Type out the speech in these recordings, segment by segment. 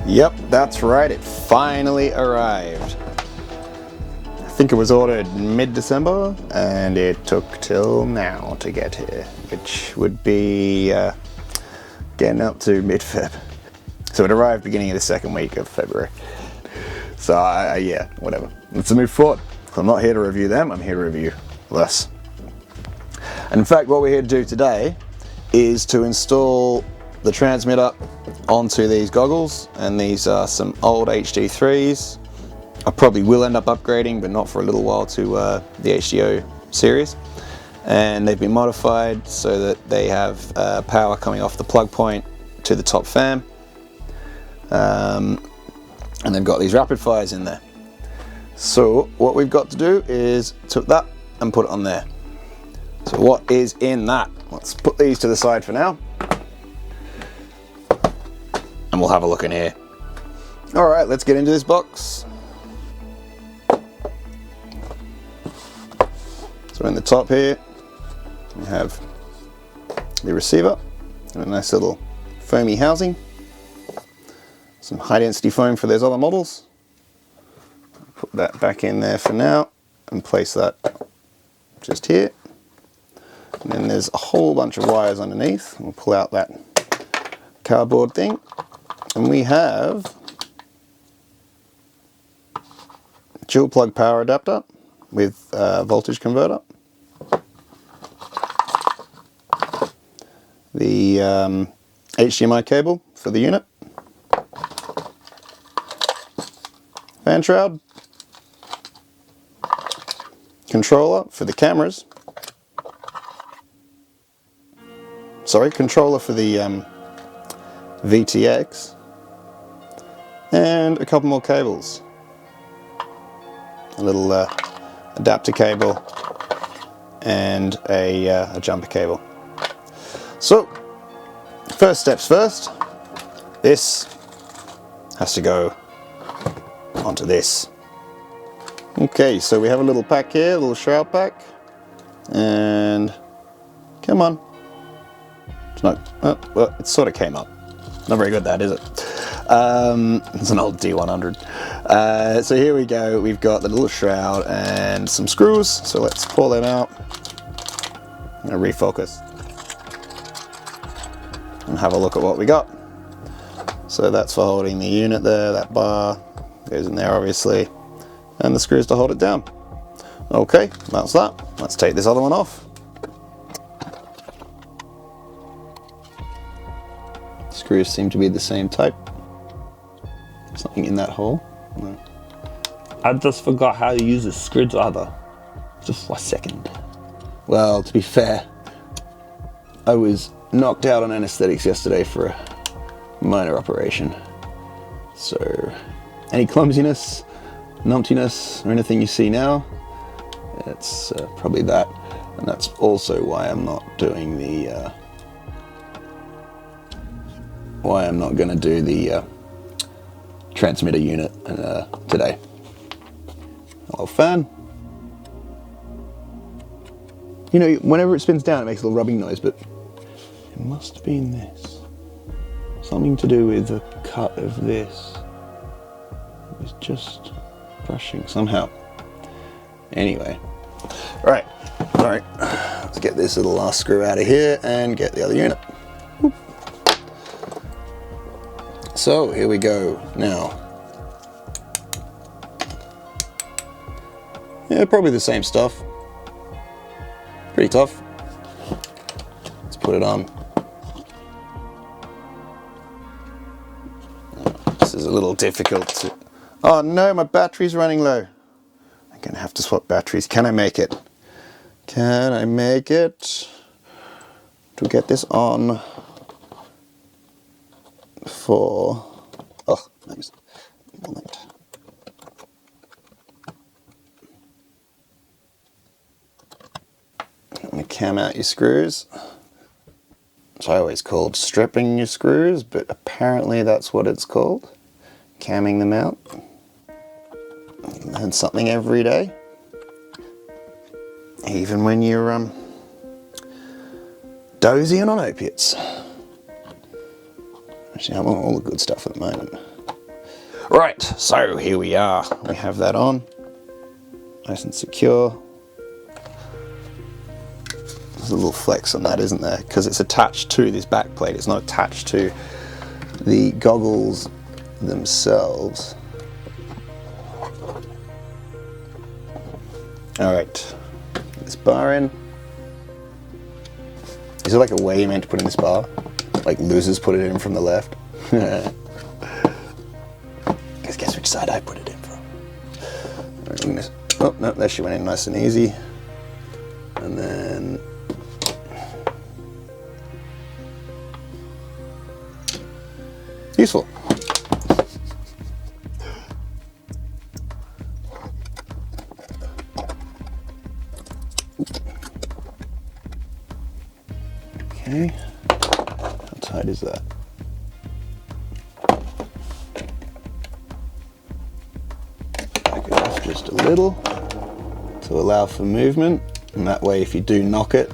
Yep, that's right, it finally arrived. I think it was ordered mid-December, and it took till now to get here, which would be getting up to mid-Feb. So it arrived beginning of the second week of February. So yeah, whatever. Let's move forward. I'm not here to review them, I'm here to review this. And in fact, what we're here to do today is to install the transmitter onto these goggles, and these are some old HD3s. I probably will end up upgrading, but not for a little while, to the HDO series. And they've been modified so that they have power coming off the plug point to the top fan. And they've got these rapid fires in there. So what we've got to do is took that and put it on there. So what is in that? Let's put these to the side for now. And we'll have a look in here. All right, let's get into this box. So in the top here, we have the receiver and a nice little foamy housing. Some high density foam for those other models. Put that back in there for now and place that just here. And then there's a whole bunch of wires underneath. We'll pull out that cardboard thing. And we have dual plug power adapter with voltage converter. The HDMI cable for the unit. Fan shroud. Controller for the cameras. Sorry, controller for the VTX. And a couple more cables. A little adapter cable and a jumper cable. So, first steps first, this has to go onto this. Okay, so we have a little pack here, a little shroud pack, and come on. It's not, oh, well, it sort of came up. Not very good, that, is it? It's an old D100. So here we go, we've got the little shroud and some screws, so let's pull them out and refocus and have a look at what we got. So that's for holding the unit there, that bar goes in there obviously, and the screws to hold it down. Okay, that's that. Let's take this other one off. Screws seem to be the same type. Something in that hole? No. I just forgot how to use a screwdriver. Just for a second. Well, to be fair, I was knocked out on anesthetics yesterday for a minor operation. So, any clumsiness, numptiness, or anything you see now, it's probably that. And that's also why I'm not doing the... why I'm not going to do the transmitter unit today. Hello, fan. You know, whenever it spins down, it makes a little rubbing noise, but it must have been this. Something to do with the cut of this. It was just brushing somehow. Anyway, right. Let's get this little last screw out of here and get the other unit. Whoop. So here we go now. Yeah, probably the same stuff. Pretty tough. Let's put it on. This is a little difficult to... Oh no, my battery's running low. I'm gonna have to swap batteries. Can I make it? Can I make it to get this on for... Oh, thanks. cam out your screws. So I always called stripping your screws, but apparently that's what it's called. Camming them out. Learn something every day. Even when you're dozing on opiates. Actually, I'm on all the good stuff at the moment. Right, so here we are. We have that on. Nice and secure. There's a little flex on that, isn't there? Because it's attached to this back plate. It's not attached to the goggles themselves. Alright, this bar in. Is there like a way you're meant to put in this bar? Like losers put it in from the left? Guess which side I put it in from. Right, oh, no, there she went in nice and easy. And then useful. Okay, how tight is that? Back it off just a little to allow for movement, and that way if you do knock it,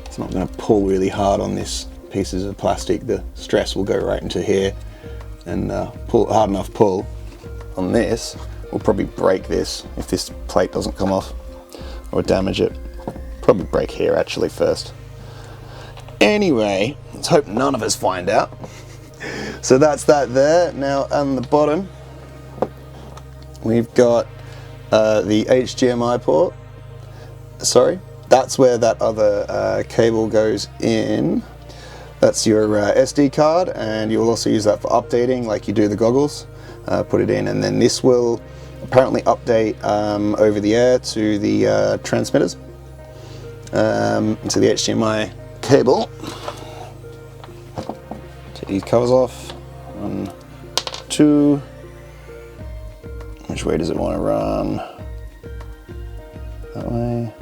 it's not going to pull really hard on this pieces of plastic. The stress will go right into here, and pull hard enough pull on this will probably break this if this plate doesn't come off or damage it. Probably break here actually first. Anyway, let's hope none of us find out. So that's that there. Now on the bottom we've got the HDMI port. Sorry, that's where that other cable goes in. That's your SD card, and you'll also use that for updating like you do the goggles. Put it in, and then this will apparently update over the air to the transmitters, to the HDMI cable. Take these covers off. 1, 2. Which way does it want to run? That way.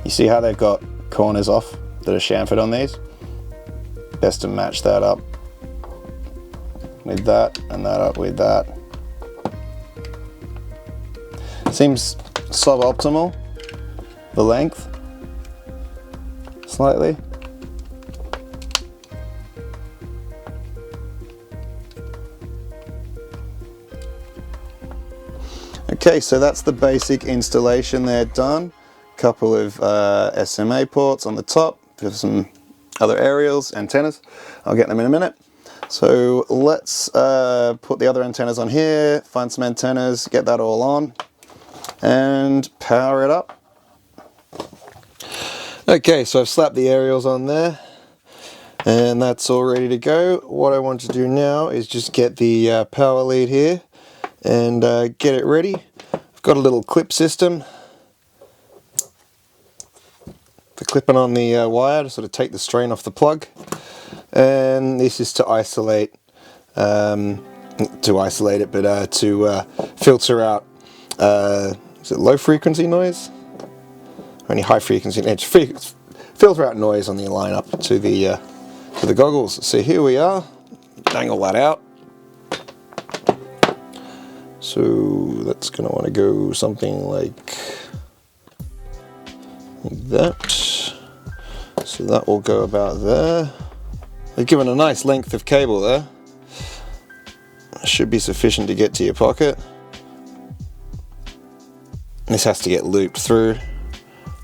You see how they've got corners off that are chamfered on these? Best to match that up with that, and that up with that. Seems suboptimal, the length, slightly. Okay, so that's the basic installation there done. Couple of SMA ports on the top for some other aerials, antennas. I'll get them in a minute. So let's put the other antennas on here, find some antennas, get that all on, and power it up. Okay, so I've slapped the aerials on there, and that's all ready to go. What I want to do now is just get the power lead here and get it ready. I've got a little clip system for clipping on the wire to sort of take the strain off the plug, and this is to isolate to filter out is it low frequency noise or any high frequency? Filter out noise on the line up to the goggles. So here we are, dangle that out. So that's going to want to go something like that. So that will go about there. They've given a nice length of cable there. Should be sufficient to get to your pocket. This has to get looped through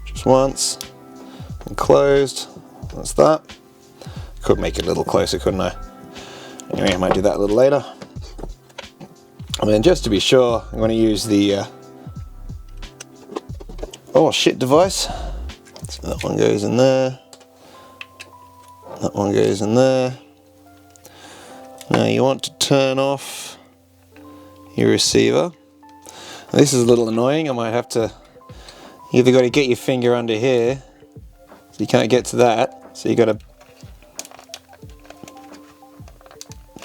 just once and closed. That's that. Could make it a little closer, couldn't I? Anyway, I might do that a little later. And then just to be sure, I'm going to use the oh shit device. So that one goes in there. That one goes in there. Now you want to turn off your receiver. Now this is a little annoying. I might have to, you either got to get your finger under here, so you can't get to that. So you got to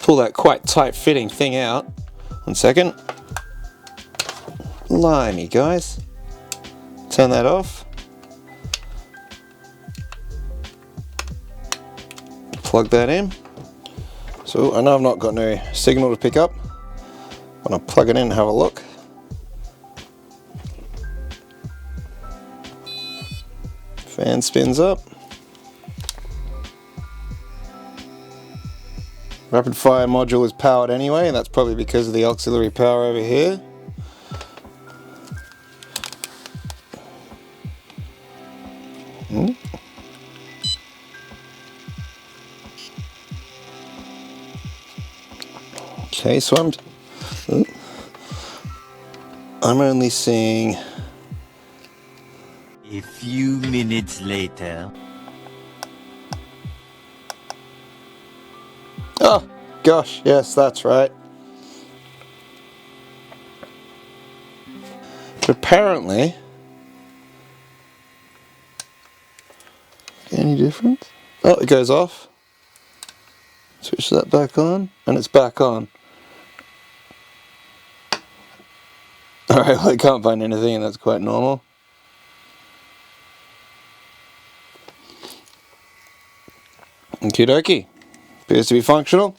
pull that quite tight fitting thing out. 1 second. Blimey, guys. Turn that off. Plug that in. So I know I've not got no signal to pick up. I'm going to plug it in and have a look. Fan spins up. Rapid fire module is powered anyway, and that's probably because of the auxiliary power over here. Okay, so I'm only seeing a few minutes later. Oh, gosh, yes, that's right. But apparently, any difference? Oh, it goes off. Switch that back on, and it's back on. Alright, well, I can't find anything, and that's quite normal. Okie dokie. Appears to be functional.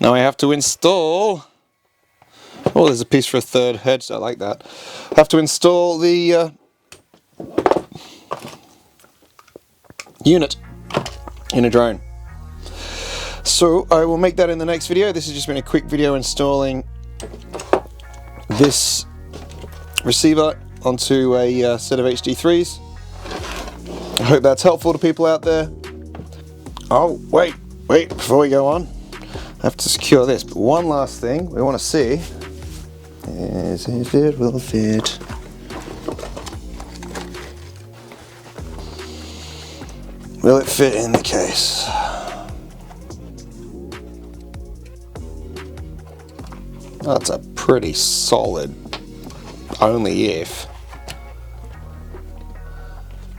Now I have to install... Oh, there's a piece for a third head, so I like that. I have to install the unit in a drone. So I will make that in the next video. This has just been a quick video installing this receiver onto a set of HD3s. I hope that's helpful to people out there. Oh, wait, before we go on, I have to secure this. But one last thing we want to see is if it will fit. Will it fit in the case? That's a pretty solid, only if.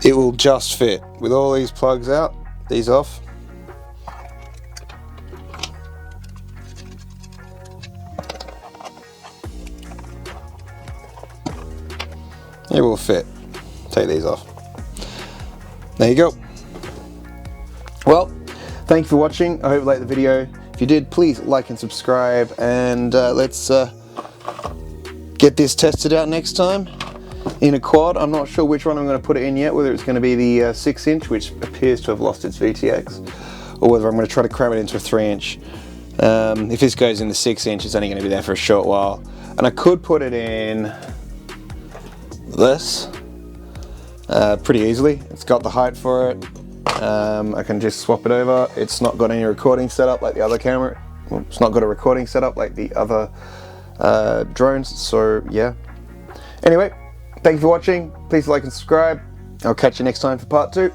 It will just fit with all these plugs out, these off. It will fit. Take these off. There you go. Well, thank you for watching. I hope you liked the video. If you did, please like and subscribe, and let's get this tested out next time in a quad. I'm not sure which one I'm going to put it in yet, whether it's going to be the 6-inch, which appears to have lost its VTX, or whether I'm going to try to cram it into a 3-inch. If this goes in the 6-inch, it's only going to be there for a short while. And I could put it in this pretty easily. It's got the height for it. I can just swap it over. It's not got any recording setup like the other camera. Well, it's not got a recording setup like the other drones, so yeah. Anyway, thank you for watching. Please like and subscribe. I'll catch you next time for part 2.